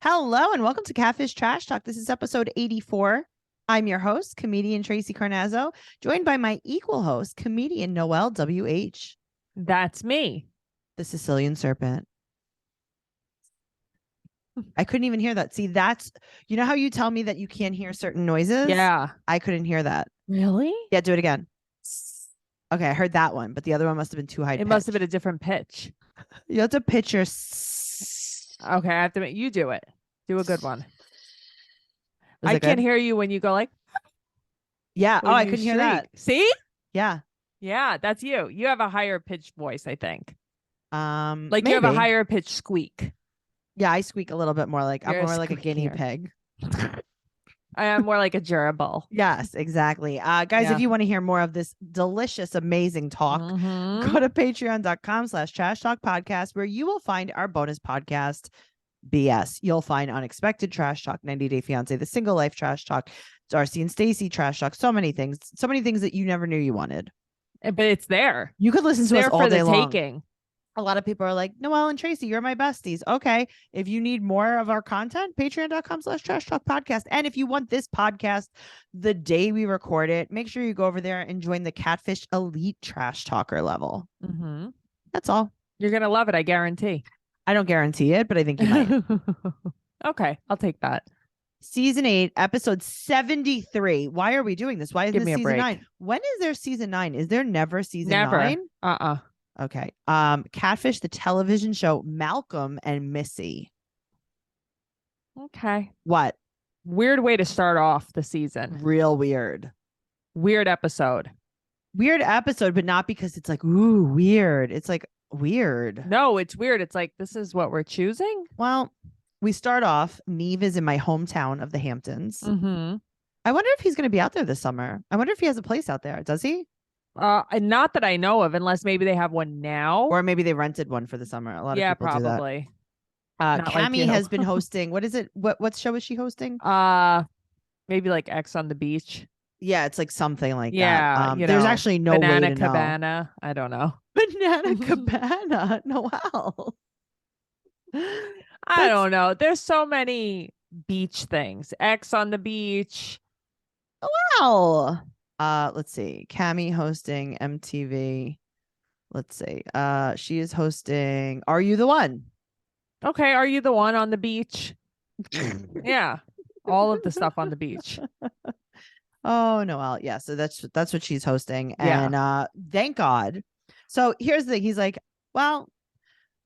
Hello and welcome to Catfish Trash Talk. This is episode 84. I'm your host, comedian Tracey Carnazzo, joined by my equal host, comedian Noelle W.H. That's me. The Sicilian Serpent. I couldn't even hear that. See, that's, you know how you tell me that you can't hear certain noises? Yeah. I couldn't hear that. Really? Yeah, do it again. Okay, I heard that one, but the other one must have been too high. It must have been a different pitch. You have to pitch your... Okay, I have to make you do it. Do a good one. I can't hear you when you go like... Yeah. Oh, I couldn't hear that. See? Yeah. Yeah, that's you. You have a higher pitched voice, I think. Like maybe. You have a higher pitched squeak. Yeah, I squeak a little bit more like I'm more like a guinea pig. I am more like a gerbil. Yes, exactly. Guys, if you want to hear more of this delicious, amazing talk, go to patreon.com/trash talk podcast, where you will find our bonus podcast, BS. You'll find Unexpected Trash Talk, 90 Day Fiance, The Single Life Trash Talk, Darcy and Stacy Trash Talk, so many things that you never knew you wanted. But it's there. You could listen to us all day long. Taking. A lot of people are like, Noelle and Tracey, you're my besties. Okay. If you need more of our content, patreon.com/trash talk podcast. And if you want this podcast the day we record it, make sure you go over there and join the Catfish Elite Trash Talker level. That's all. You're going to love it. I guarantee. I don't guarantee it, but I think you might. Okay. I'll take that. Season 8, episode 73. Why are we doing this? Why is this season 9? When is there season 9? Is there never season 9? Okay. Catfish, the television show, Malcolm and Missy. Okay. What? Weird way to start off the season. Real weird. Weird episode. Weird episode, but not because it's like, ooh, weird. It's like weird. No, it's weird. It's like, this is what we're choosing. Well, we start off. Neve is in my hometown of the Hamptons. I wonder if he's going to be out there this summer. I wonder if he has a place out there. Does he? Not that I know of, unless maybe they have one now, or maybe they rented one for the summer. A lot of people probably. Do that. Cammie has been hosting. What is it? What show is she hosting? Maybe like X on the Beach. Yeah, it's like something like that. There's actually no Banana way to Cabana. know. I don't know. Banana Cabana. Noelle. I don't know. There's so many beach things. X on the Beach. Wow. Let's see. Cammie hosting MTV. Let's see. She is hosting Are You the One? Okay, Are You the One on the beach? Yeah. All of the stuff on the beach. Oh, Noelle. Yeah, so that's what she's hosting. And thank God. So here's the thing. He's like, well,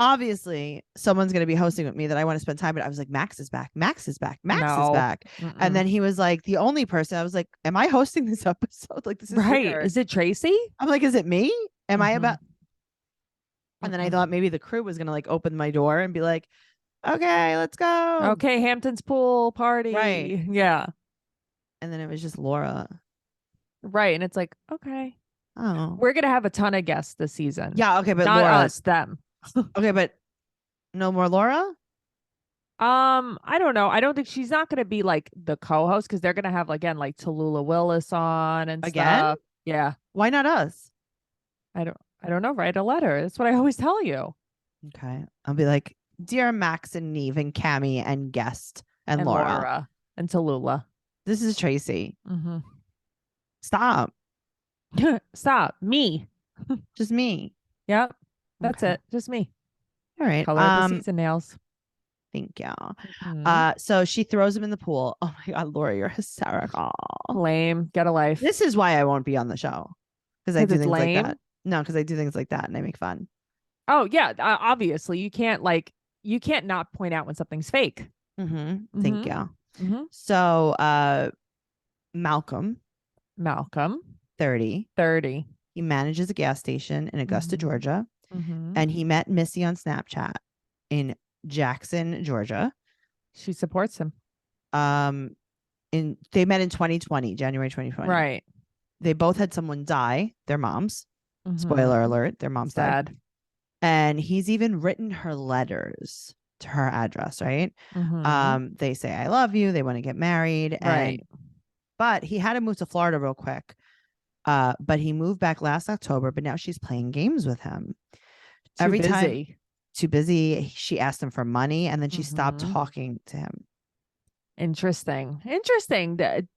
obviously someone's going to be hosting with me that I want to spend time with. I was like, Max is back. Max is back. Max is back. And then he was like, the only person. I was like, am I hosting this episode? Like, this is right. weird. Is it Tracey? I'm like, is it me? Am I about? And then I thought maybe the crew was going to like open my door and be like, okay, let's go. Okay. Hampton's pool party. Right. Yeah. And then it was just Laura. Right. And it's like, okay. Oh, we're going to have a ton of guests this season. Yeah. Okay. But not Laura, us, them. Okay, but no more Laura? I don't know. I don't think she's not going to be like the co-host because they're going to have again like Tallulah Willis on and stuff. Yeah. Why not us? I don't know. Write a letter. That's what I always tell you. Okay. I'll be like, dear Max and Neve and Cammie and guest and Laura and Tallulah. This is Tracey. Stop. Stop. Me. Just me. Yep. That's it. Just me. All right. Color the season nails. Thank you. So she throws him in the pool. Oh my God, Laura, you're hysterical. Lame. Get a life. This is why I won't be on the show. Because I do things like that. No, because I do things like that and I make fun. Oh yeah. Obviously you can't not point out when something's fake. Thank you. So Malcolm. 30. He manages a gas station in Augusta, Georgia. And he met Missy on Snapchat in Jackson, Georgia. She supports him. They met in 2020, January 2020. Right. They both had someone die, their moms. Spoiler alert, their mom's died. And he's even written her letters to her address, right? They say, I love you. They want to get married. Right. But he had to move to Florida real quick. But he moved back last October, but now she's playing games with him. Every time too busy. She asked him for money, and then she stopped talking to him. Interesting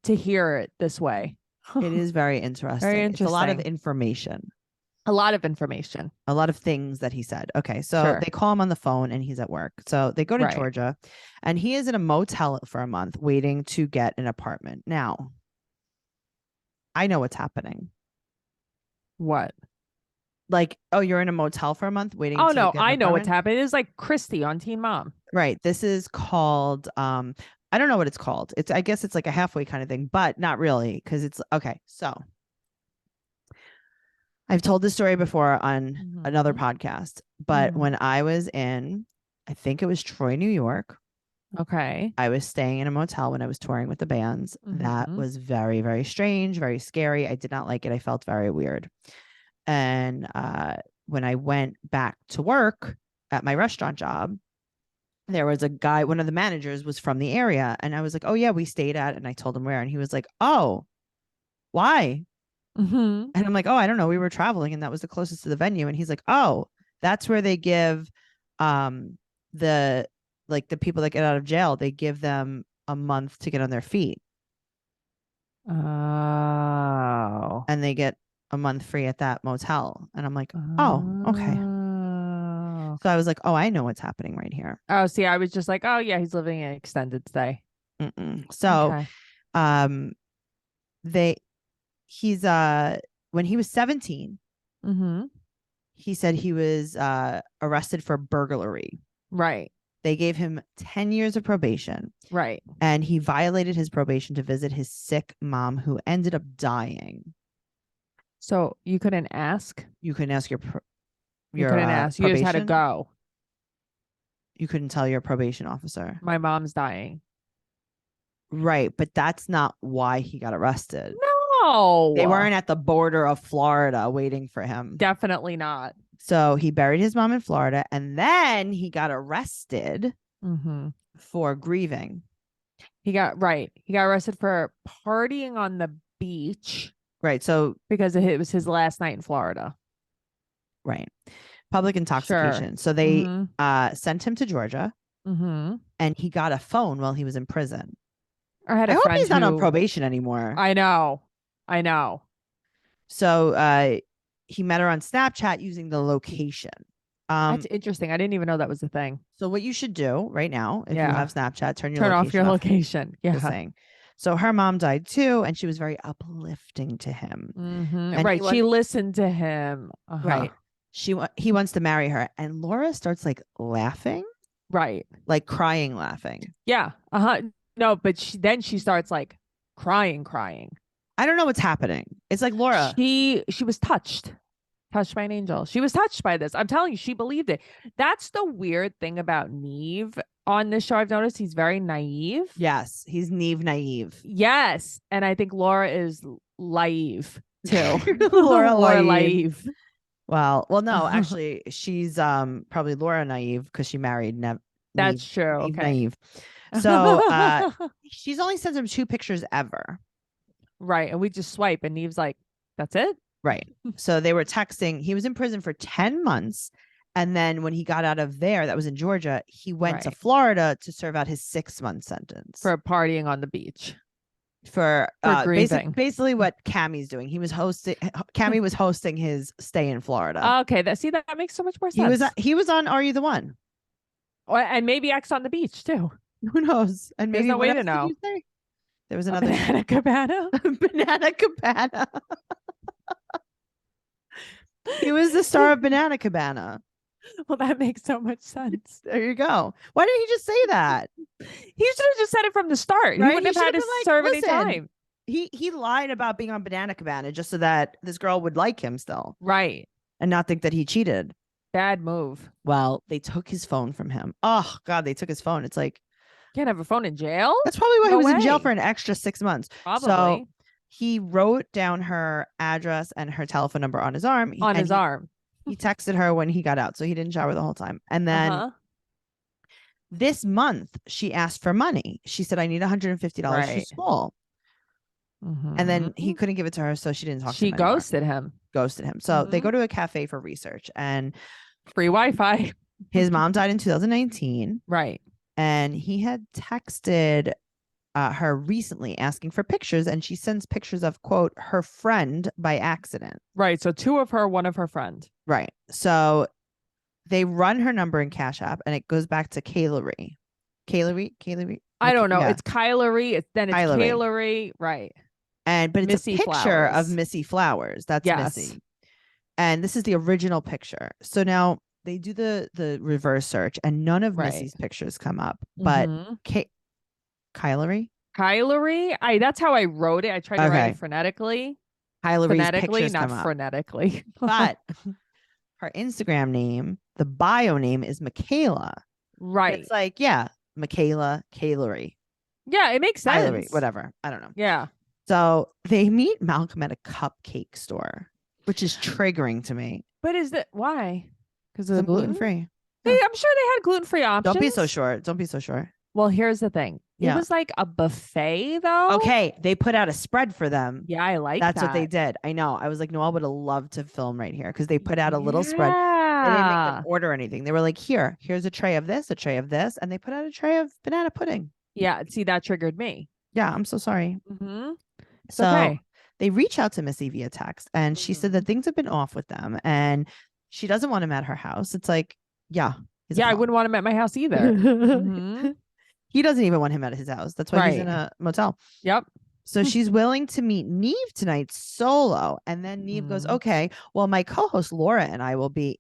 to hear it this way. It is very interesting. Very interesting. It's a lot of information. A lot of information. A lot of things that he said. Okay, so they call him on the phone and he's at work. So they go to Georgia, and he is in a motel for a month waiting to get an apartment. Now, I know what's happening. What? Like, oh, you're in a motel for a month waiting. Oh, no, I know what's happening. It is like Christy on Teen Mom. Right. This is called, I don't know what it's called. I guess it's like a halfway kind of thing, but not really, because it's okay. So I've told this story before on another podcast, but when I was in, I think it was Troy, New York. Okay. I was staying in a motel when I was touring with the bands. That was very, very strange, very scary. I did not like it. I felt very weird. And when I went back to work at my restaurant job, there was a guy, one of the managers was from the area. And I was like, oh, yeah, we stayed at, and I told him where. And he was like, oh, why? And I'm like, oh, I don't know. We were traveling and that was the closest to the venue. And he's like, oh, that's where they give the people that get out of jail, they give them a month to get on their feet. Oh. And they get a month free at that motel. And I'm like, oh, okay. So I was like, oh, I know what's happening right here. Oh, see, I was just like, oh, yeah, he's living an extended stay. So he's when he was 17, he said he was arrested for burglary. Right. They gave him 10 years of probation. Right. And he violated his probation to visit his sick mom, who ended up dying. So you couldn't ask? You couldn't ask you couldn't ask. You just had to go. You couldn't tell your probation officer. My mom's dying. Right. But that's not why he got arrested. No. They weren't at the border of Florida waiting for him. Definitely not. So he buried his mom in Florida, and then he got arrested for grieving. He got arrested for partying on the beach. Right. So because it was his last night in Florida. Right. Public intoxication. Sure. So they sent him to Georgia, and he got a phone while he was in prison. I hope he's not on probation anymore. I know. So he met her on Snapchat using the location. That's interesting. I didn't even know that was a thing. So what you should do right now, if you have Snapchat, turn off your location. Yeah. So her mom died too, and she was very uplifting to him. Right. She listened to him. Right. He wants to marry her, and Laura starts like laughing. Right. Like crying, laughing. Yeah. No, but then she starts like crying. I don't know what's happening. It's like Laura. She was touched by an angel. She was touched by this. I'm telling you, she believed it. That's the weird thing about Neve on this show. I've noticed he's very naive. Yes, he's Neve naive. Yes, and I think Laura is naive too. Laura naive. Well, no, actually, she's probably Laura naive because she married Neve. That's true. Neve naive. So she's only sent him 2 pictures ever. Right. And we just swipe, and Neve's like, that's it? Right. So they were texting. He was in prison for 10 months. And then when he got out of there, that was in Georgia, he went to Florida to serve out his 6-month sentence. For partying on the beach. For basically what Cammie's doing. Cammie was hosting his stay in Florida. Okay. That makes so much more sense. He was on Are You the One? And maybe X on the beach too. Who knows? And maybe there's no way to know. There was another Banana Cabana. Banana Cabana. He was the star of Banana Cabana. Well, that makes so much sense. There you go. Why didn't he just say that? He should have just said it from the start. Right? He wouldn't have had to serve any time. He lied about being on Banana Cabana just so that this girl would like him still. Right. And not think that he cheated. Bad move. Well, they took his phone from him. Oh, God, they took his phone. It's like, can't have a phone in jail? That's probably why he was in jail for an extra 6 months. Probably. So he wrote down her address and her telephone number on his arm. He texted her when he got out, so he didn't shower the whole time. And then this month, she asked for money. She said, I need $150 for school. And then he couldn't give it to her, so she didn't talk to him anymore. Ghosted him. So they go to a cafe for research and free Wi-Fi. His mom died in 2019. Right. And he had texted her recently asking for pictures, and she sends pictures of, quote, her friend by accident. Right. So 2 of her, 1 of her friend. Right. So they run her number in Cash App, and it goes back to Kaylery. I don't know. Yeah. It's Kylery. Then it's Kaylery. Right. But it's Missy a picture Flowers. of Missy Flowers. That's Yes. Missy. And this is the original picture. So now they do the reverse search, and none of Missy's pictures come up. But Kylery? That's how I wrote it. I tried to write it phonetically. Kylery's pictures not come up. phonetically. But her Instagram name, the bio name is Michaela. Right. It's like, yeah, Michaela Kaylery. Yeah, it makes sense. Kylery, whatever. I don't know. Yeah. So they meet Malcolm at a cupcake store, which is triggering to me. But is that why? Because of the gluten free. Yeah. I'm sure they had gluten-free options. Don't be so sure. Well, here's the thing. It was like a buffet, though. Okay, they put out a spread for them. Yeah, I like That's what they did. I know. I was like, Noelle would have loved to film right here because they put out a little spread. They didn't make them order anything. They were like, here's a tray of this, a tray of this, and they put out a tray of banana pudding. Yeah, see, that triggered me. Yeah, I'm so sorry. So okay. They reach out to Missy via text, and she said that things have been off with them, and she doesn't want him at her house. It's like, yeah, I wouldn't want him at my house either. He doesn't even want him at his house. That's why he's in a motel. Yep. So she's willing to meet Neve tonight solo. And then Neve goes, okay, well, my co-host Laura and I will be.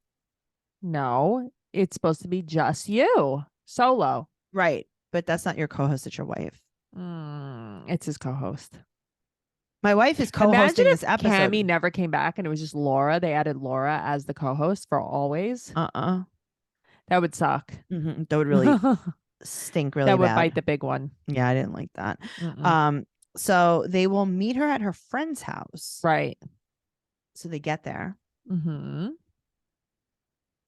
No, it's supposed to be just you solo. Right. But that's not your co-host. It's your wife. It's his co-host. My wife is co-hosting this episode. Cammy never came back and it was just Laura. They added Laura as the co-host for always. That would suck. That would really stink really bad. That would bite the big one. Yeah, I didn't like that. So they will meet her at her friend's house. Right. So they get there.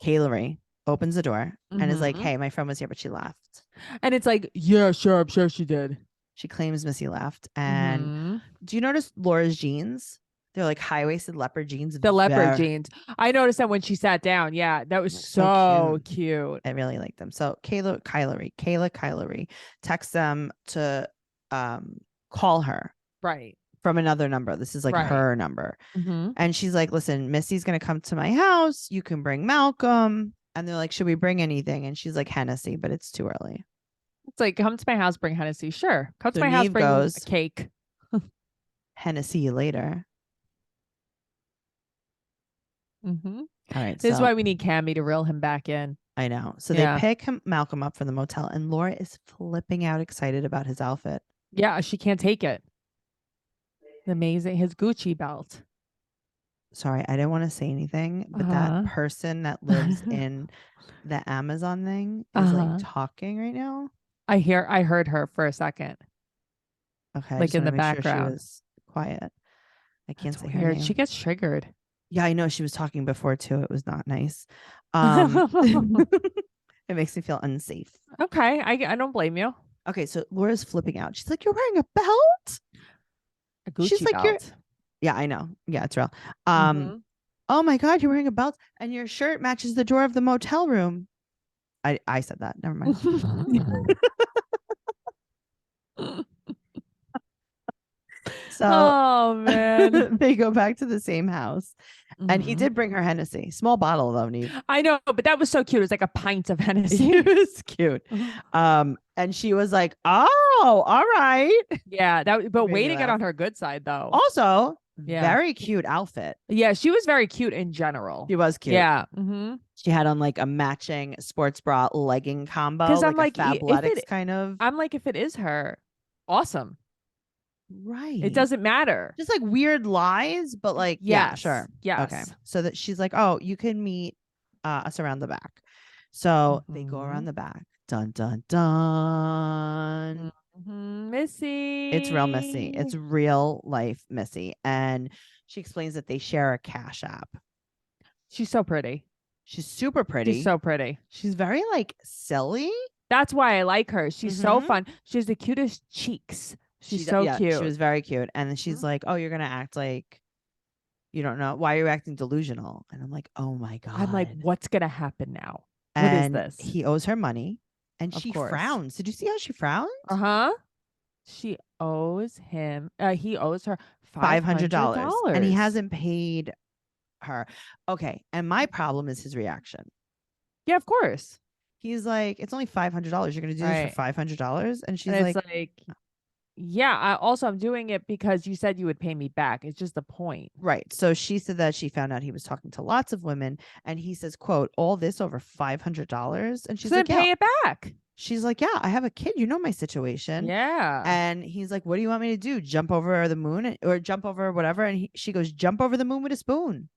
Kaylery opens the door and is like, hey, my friend was here, but she left. And it's like, yeah, sure, I'm sure she did. She claims Missy left. And do you notice Laura's jeans? They're like high-waisted leopard jeans. The leopard jeans. I noticed that when she sat down. Yeah, that was so cute. I really like them. So Kaylery texts them to call her. Right. From another number. This is like her number. And she's like, listen, Missy's going to come to my house. You can bring Malcolm. And they're like, should we bring anything? And she's like, Hennessy, but it's too early. It's like, come to my house, bring Hennessy. Sure. Come to my house, bring a cake. HennessyaLater. All right. This is why we need Cammy to reel him back in. I know. So they pick Malcolm up from the motel, and Laura is flipping out excited about his outfit. Yeah, she can't take it. Amazing. His Gucci belt. Sorry, I didn't want to say anything, but that person that lives in the Amazon thing is like talking right now. I heard her for a second. Okay. Like in the background. Sure she was quiet. I can't say her name. She gets triggered. Yeah, I know. She was talking before too. It was not nice. It makes me feel unsafe. Okay. I don't blame you. Okay, so Laura's flipping out. She's like, you're wearing a belt? A Gucci belt. Yeah, I know. Yeah, it's real. Oh my God, you're wearing a belt and your shirt matches the door of the motel room. I said that. Never mind. So oh man. They go back to the same house. And he did bring her Hennessy. Small bottle though, Neve. I know, but that was so cute. It was like a pint of Hennessy. It was cute. And she was like, oh, all right. Yeah, but way to get on her good side though. Also, very cute outfit. Yeah, she was very cute in general. She was cute. Yeah. She had on like a matching sports bra legging combo. Because I'm like, Fabletics kind of. I'm like, if it is her, awesome. Right. It doesn't matter. Just like weird lies, but like, yeah, sure. Yes. Okay. So that she's like, oh, you can meet us around the back. So they go around the back. Dun, dun, dun. Missy. It's real Missy. It's real life Missy. And she explains that they share a Cash App. She's so pretty. She's super pretty. She's so pretty. She's very like silly. That's why I like her. She's so fun. She has the cutest cheeks. She's so cute. She was very cute. And then she's like, oh, you're going to act like you don't know. Why are you acting delusional? And I'm like, oh my God. I'm like, what's going to happen now? What is And this? he owes her money. And Of she course. frowns. Did you see how she frowned? She owes him. He owes her $500. And he $500. hasn't paid her. Okay. And my problem is his reaction. Yeah, of course. He's like, it's only $500. You're going to do this for $500? And she's and it's like, yeah, I'm doing it because you said you would pay me back. It's just the point. Right. So she said that she found out he was talking to lots of women, and he says, quote, all this over $500. And she's So like, then pay it back. She's like, yeah, I have a kid. You know my situation. Yeah. And he's like, what do you want me to do? Jump over the moon or jump over whatever? And she goes, jump over the moon with a spoon.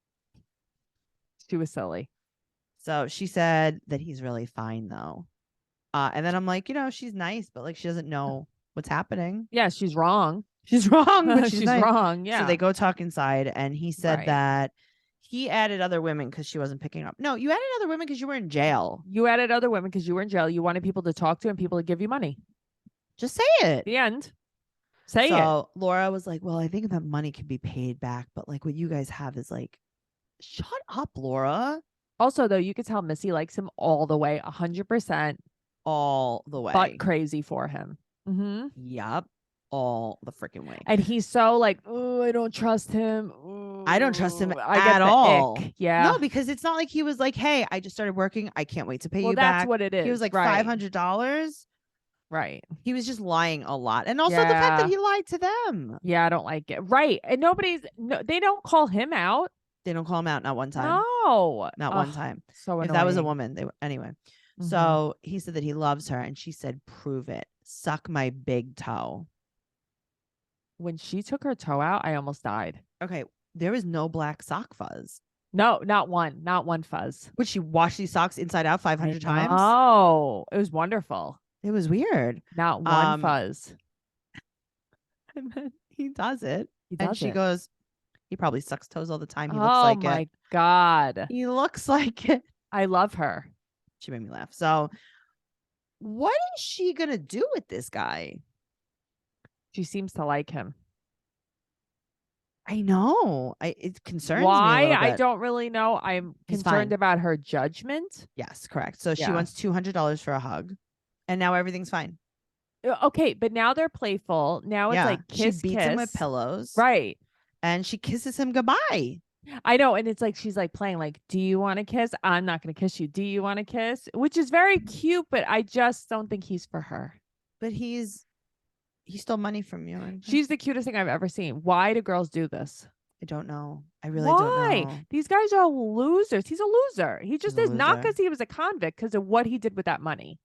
She was silly. So she said that he's really fine, though. And then I'm like, she's nice, but like she doesn't know what's happening. Yeah, she's wrong. She's wrong, but she's nice. wrong. Yeah. So they go talk inside, and he said that he added other women because she wasn't picking up. No, you added other women because you were in jail. You added other women because you were in jail. You wanted people to talk to and people to give you money. Just say it. The end. Say it. So Laura was like, well, I think that money can be paid back, but like what you guys have is like, shut up, Laura. Also, though, you could tell Missy likes him all the way, 100%. All the way. But crazy for him. Mm-hmm. Yep. All the freaking way. And he's so like, oh, I don't trust him. Ooh, I don't trust him at all. Ick. Yeah. No, because it's not like he was like, hey, I just started working. I can't wait to pay you back. Well, that's what it is. He was like $500. Right. He was just lying a lot. And also the fact that he lied to them. Yeah, I don't like it. Right. And they don't call him out. They don't call him out. Not one time. No. Not one time. So annoying. If that was a woman, they anyway. Mm-hmm. So he said that he loves her, and she said, prove it. Suck my big toe. When she took her toe out, I almost died. Okay. There was no black sock fuzz. No, not one. Not one fuzz. Would she wash these socks inside out 500 times? Oh, it was wonderful. It was weird. Not one fuzz. And then he does it. And she goes, he probably sucks toes all the time. He looks like it. Oh my God. He looks like it. I love her. She made me laugh. So what is she going to do with this guy? She seems to like him. I know. It concerns me. Why? I don't really know. I'm concerned about her judgment. Yes, correct. So she wants $200 for a hug, and now everything's fine. Okay, but now they're playful. Now it's like kiss, she beats him with pillows, right? And she kisses him goodbye. I know, and it's like she's like playing like, do you want to kiss? I'm not going to kiss you. Do you want to kiss? Which is very cute, but I just don't think he's for her. But he stole money from you. And she's the cutest thing I've ever seen. Why do girls do this? I don't know. I really don't know. These guys are losers. He's a loser. He just is, not because he was a convict, because of what he did with that money.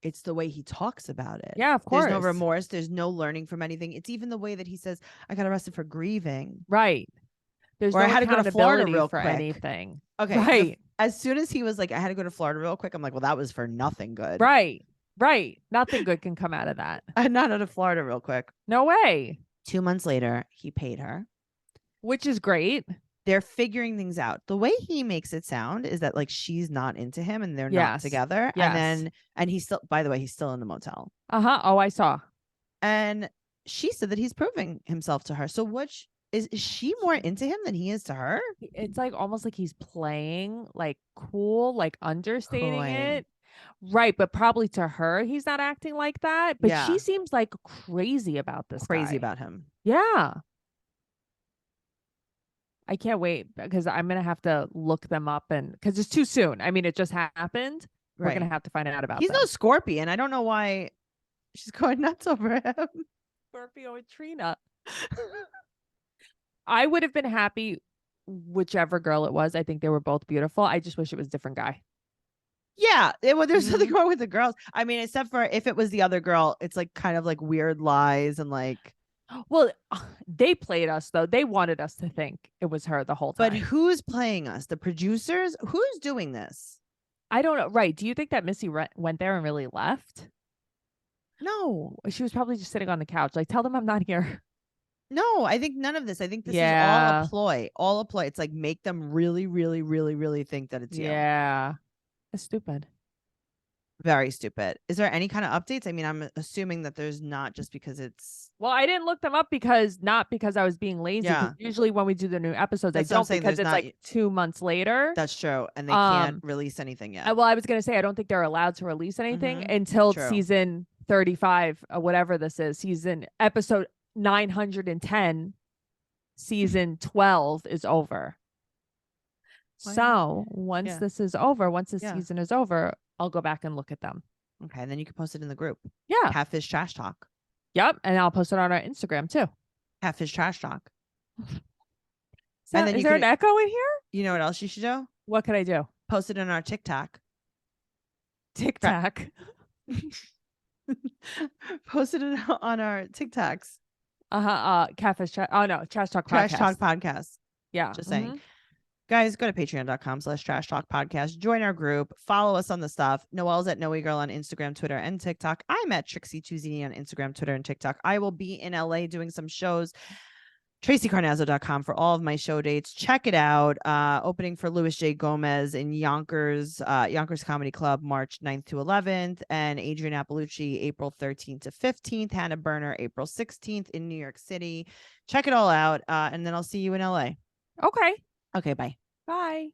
It's the way he talks about it. Yeah, of course. There's no remorse. There's no learning from anything. It's even the way that he says, I got arrested for grieving. Right. There's or no I had to go to Florida real for quick. Anything. Okay. Right. As soon as he was like, I had to go to Florida real quick, I'm like, well, that was for nothing good. Right. Right. Nothing good can come out of that. I'm not out of Florida real quick. No way. 2 months later, he paid her. Which is great. They're figuring things out. The way he makes it sound is that like she's not into him and they're not together. Yes. And he's still, by the way, he's still in the motel. Oh, I saw. And she said that he's proving himself to her. So is she more into him than he is to her? It's like almost like he's playing like cool, like understating it. Right. But probably to her, he's not acting like that. But she seems like crazy about this. Crazy about him. Yeah. I can't wait because I'm going to have to look them up because it's too soon. I mean, it just happened. Right. We're going to have to find out about He's them. no Scorpion. I don't know why she's going nuts over him. Scorpio and Trina. I would have been happy whichever girl it was. I think they were both beautiful. I just wish it was a different guy. Yeah, there's nothing wrong with the girls. I mean, except for if it was the other girl, it's like kind of like weird lies and like. Well, they played us though. They wanted us to think it was her the whole time. But who's playing us? The producers? Who's doing this? I don't know. Right? Do you think that Missy went there and really left? No, she was probably just sitting on the couch. Like, tell them I'm not here. No, I think none of this. I think this is all a ploy. All a ploy. It's like make them really, really, really, really think that it's you. Yeah. That's stupid. Very stupid. Is there any kind of updates? I mean, I'm assuming that there's not, just because it's. Well, I didn't look them up not because I was being lazy. Yeah. Usually when we do the new episodes, I don't, because it's like 2 months later. That's true. And they can't release anything yet. Well, I was going to say, I don't think they're allowed to release anything until season 35, whatever this is, episode 910, season 12 is over. So once this is over, once the season is over, I'll go back and look at them. Okay. And then you can post it in the group. Yeah. Catfish Trash Talk. Yep. And I'll post it on our Instagram too. Catfish Trash Talk. And then is there an echo in here? You know what else you should do? What could I do? Post it in our TikTok. TikTok. Post it on our TikToks. Catfish. No, Trash Talk Podcast. Trash Talk Podcast. Yeah. Just saying. Guys, go to patreon.com/trash talk podcast. Join our group. Follow us on the stuff. Noelle's at Noe Girl on Instagram, Twitter, and TikTok. I'm at Trixie2zini on Instagram, Twitter, and TikTok. I will be in LA doing some shows. TraceyCarnazzo.com for all of my show dates. Check it out. Opening for Louis J. Gomez in Yonkers Comedy Club, March 9th to 11th. And Adrian Appalucci, April 13th to 15th. Hannah Berner, April 16th in New York City. Check it all out. And then I'll see you in LA. Okay. Okay, bye. Bye.